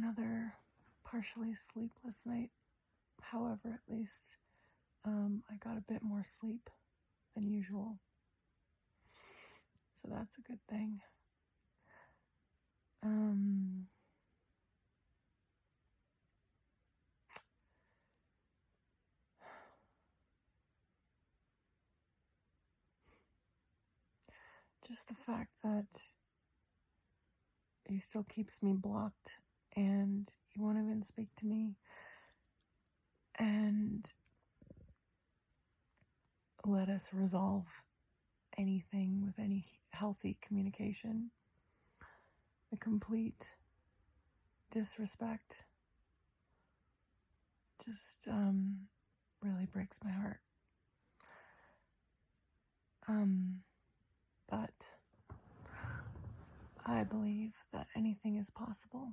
another partially sleepless night. However, at least I got a bit more sleep than usual. So that's a good thing. Just the fact that he still keeps me blocked and he won't even speak to me and let us resolve anything with any healthy communication. The complete disrespect just really breaks my heart. But I believe that anything is possible.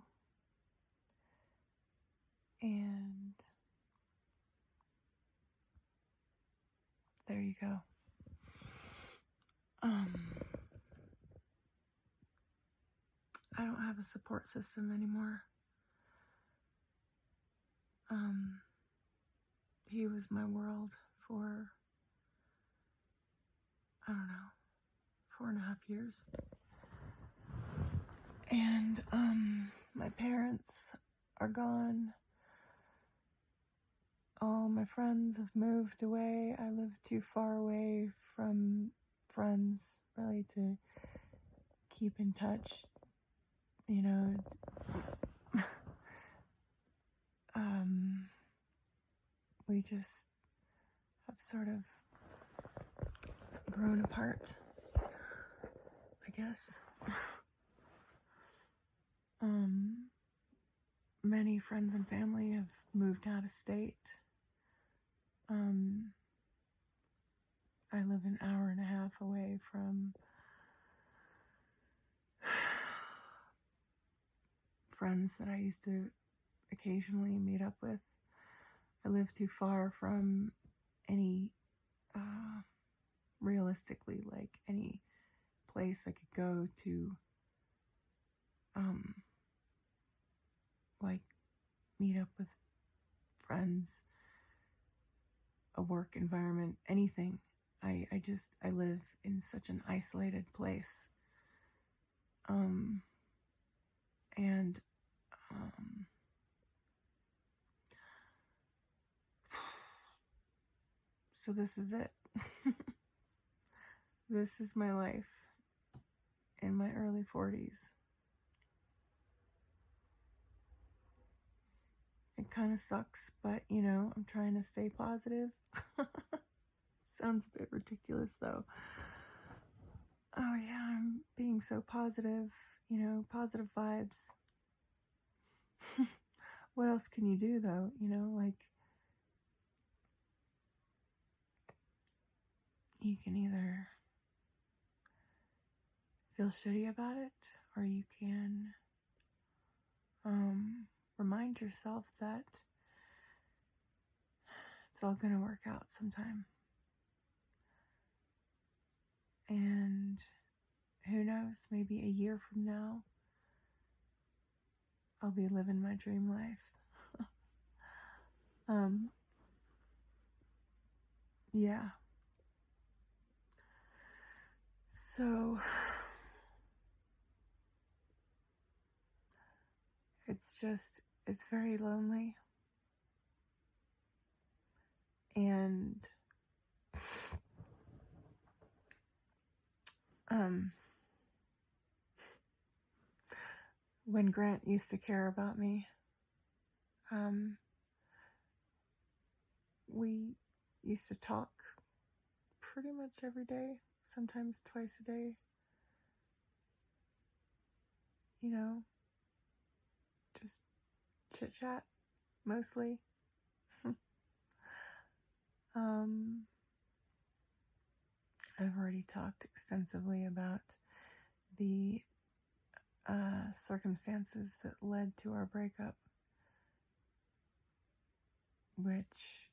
And there you go. I don't have a support system anymore. He was my world for, 4.5 years. And my parents are gone. All my friends have moved away. I live too far away from friends, really, to keep in touch. We just have sort of grown apart, I guess. Many friends and family have moved out of state. I live an hour and a half away from friends that I used to occasionally meet up with. I live too far from any, realistically, like any place I could go to, like meet up with friends, a work environment, anything. I live in such an isolated place. So this is it. This is my life in my early 40s. It kind of sucks, but I'm trying to stay positive. Sounds a bit ridiculous though. Oh yeah, I'm being so positive, positive vibes. What else can you do though? You can either feel shitty about it, or you can remind yourself that it's all gonna work out sometime. And who knows, maybe a year from now, I'll be living my dream life. Yeah. So, it's very lonely. And, when Grant used to care about me, we used to talk pretty much every day, sometimes twice a day. Just chit chat, mostly. I've already talked extensively about the circumstances that led to our breakup, which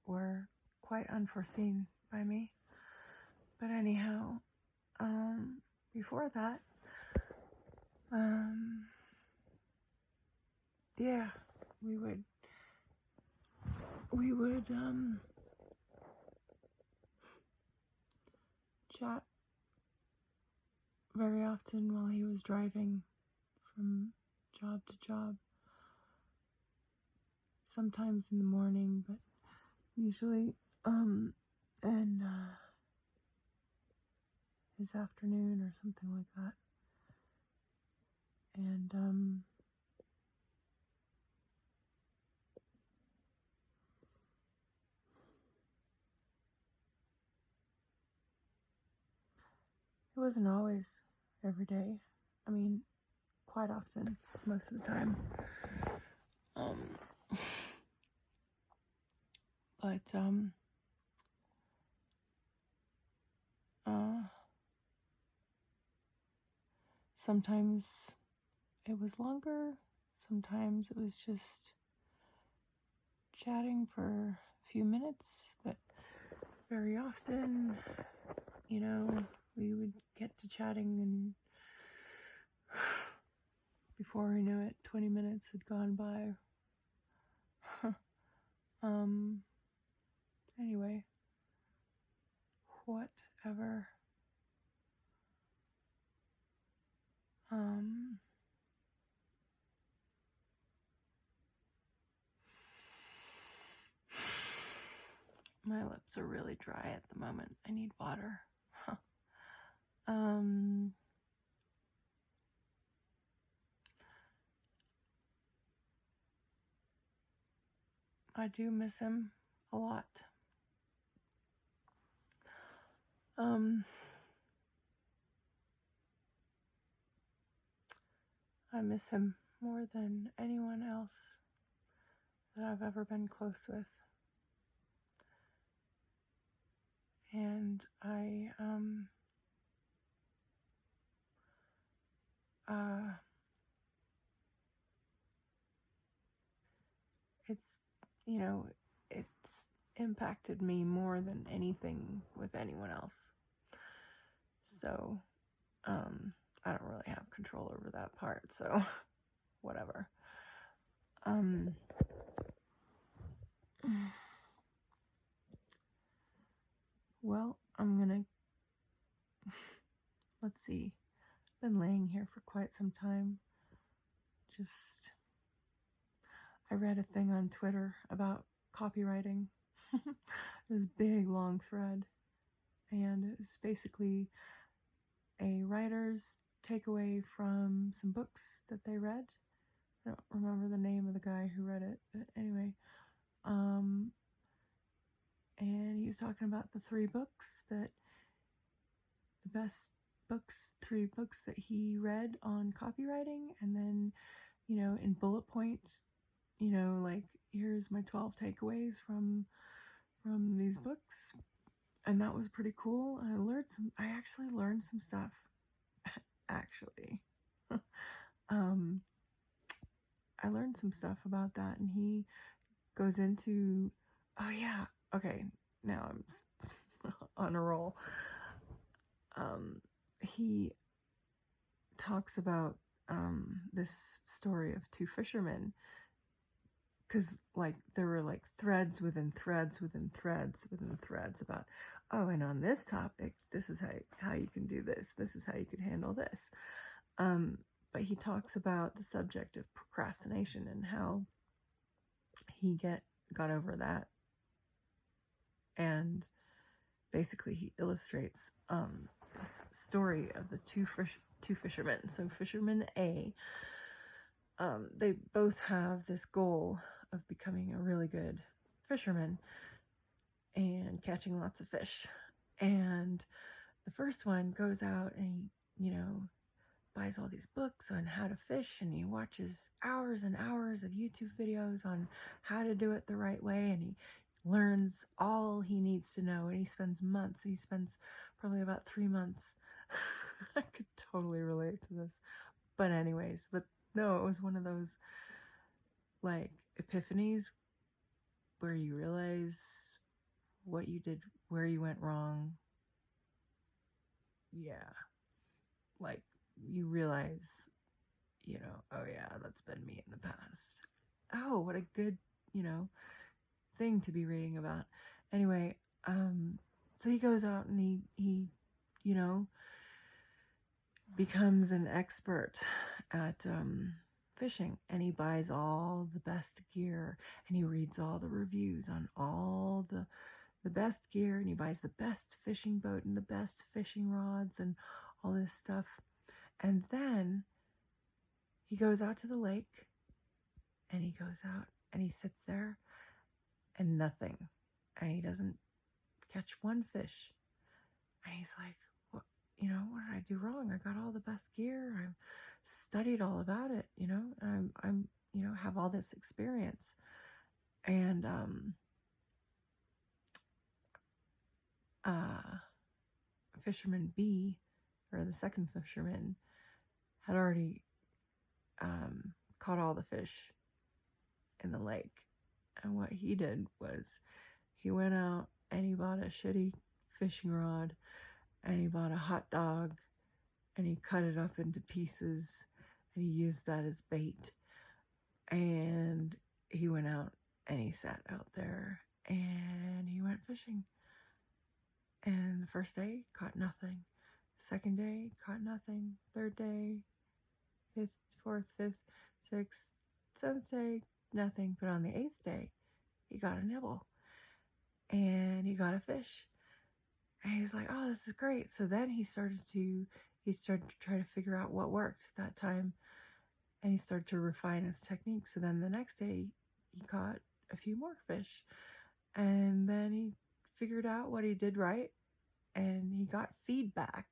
were quite unforeseen by me. But anyhow, before that, yeah, we would chat very often while he was driving from job to job. Sometimes in the morning, but usually in his afternoon or something like that. And it wasn't always every day. I mean, quite often, most of the time. But sometimes it was longer, sometimes it was just chatting for a few minutes, but very often, you know, we would get to chatting and before we knew it, 20 minutes had gone by. Anyway, whatever. My lips are really dry at the moment. I need water. I do miss him a lot. I miss him more than anyone else that I've ever been close with. And it's, you know, it's impacted me more than anything with anyone else. So, I don't really have control over that part, so whatever. Well, I'm gonna, let's see, I've been laying here for quite some time. I read a thing on Twitter about copywriting. This big, long thread. And it was basically a writer's takeaway from some books that they read. I don't remember the name of the guy who read it, but anyway. And he was talking about the three books that, the best books, 3 books that he read on copywriting, and then, you know, in bullet point, you know, like, here's my 12 takeaways from these books. And that was pretty cool. I actually learned some stuff. Actually. I learned some stuff about that, and he goes into, oh yeah, okay, now I'm on a roll. He talks about this story of 2 fishermen, because like there were like threads within threads within threads within threads about, oh, and on this topic, this is how you can do this is how you could handle this. But he talks about the subject of procrastination and how he got over that, and basically he illustrates this story of the two fishermen. So fisherman A, they both have this goal of becoming a really good fisherman and catching lots of fish. And the first one goes out and he, you know, buys all these books on how to fish, and he watches hours and hours of YouTube videos on how to do it the right way, and he learns all he needs to know, and he spends months. He spends probably about 3 months. I could totally relate to this. But anyways, no, it was one of those like epiphanies where you realize what you did, where you went wrong. Yeah. Like you realize, you know, oh yeah, that's been me in the past. oh, what a good, thing to be reading about. Anyway, so he goes out and he becomes an expert at fishing, and he buys all the best gear, and he reads all the reviews on all the best gear, and he buys the best fishing boat and the best fishing rods and all this stuff. And then he goes out to the lake, and he goes out and he sits there and nothing, and he doesn't catch one fish. And he's like, what did I do wrong? I got all the best gear. I've studied all about it, I'm have all this experience. And fisherman B, or the second fisherman, had already caught all the fish in the lake. And what he did was he went out and he bought a shitty fishing rod, and he bought a hot dog, and he cut it up into pieces, and he used that as bait. And he went out and he sat out there and he went fishing. And the first day, caught nothing. Second day, caught nothing. Third day, fourth, fifth, sixth, seventh day, nothing. But on the eighth day, he got a nibble. And he got a fish. And he was like, oh, this is great. So then he started to try to figure out what worked at that time. And he started to refine his technique. So then the next day, he caught a few more fish. And then he figured out what he did right. And he got feedback.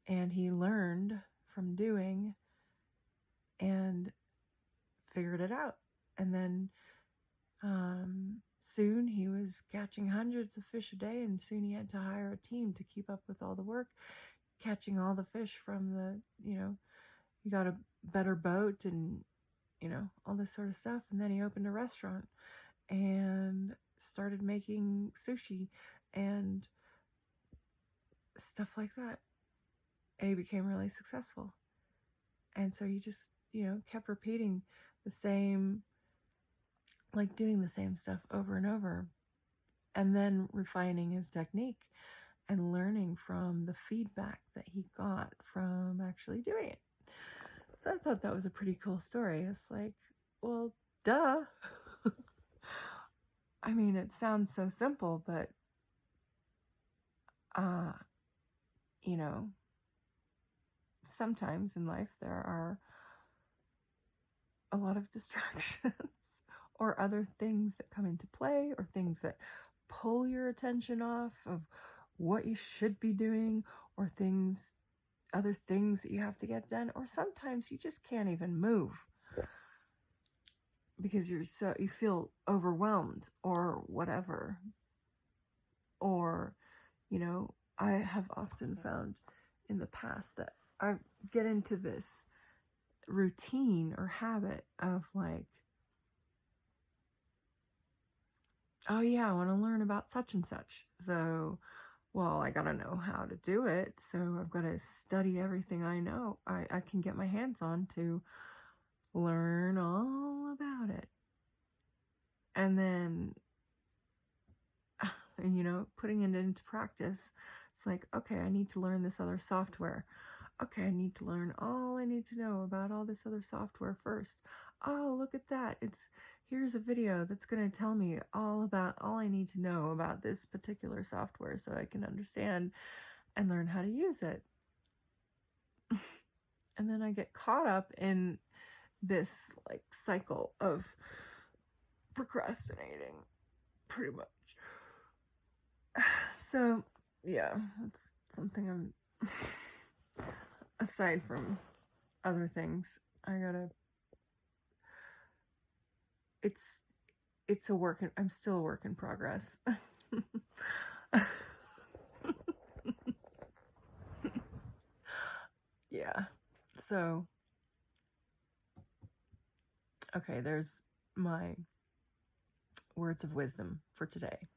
And he learned from doing and figured it out. And then soon he was catching hundreds of fish a day, and soon he had to hire a team to keep up with all the work, catching all the fish from the, he got a better boat and, all this sort of stuff. And then he opened a restaurant and started making sushi and stuff like that. And he became really successful. And so he just, kept repeating the same, like doing the same stuff over and over, and then refining his technique and learning from the feedback that he got from actually doing it. So I thought that was a pretty cool story. It's like, well, duh. I mean, it sounds so simple, but, sometimes in life there are a lot of distractions or other things that come into play, or things that pull your attention off of what you should be doing, or other things that you have to get done. Or sometimes you just can't even move because you feel overwhelmed or whatever. Or, I have often found in the past that I get into this routine or habit of like, oh yeah, I want to learn about such and such. So, well, I got to know how to do it. So I've got to study everything I know. I can get my hands on to learn all about it. And then, putting it into practice, it's like, okay, I need to learn this other software. Okay, I need to learn all I need to know about all this other software first. Oh, look at that. Here's a video that's going to tell me all I need to know about this particular software so I can understand and learn how to use it. And then I get caught up in this like cycle of procrastinating, pretty much. So, yeah, that's something I'm, aside from other things, I'm still a work in progress. Yeah. So, okay, there's my words of wisdom for today.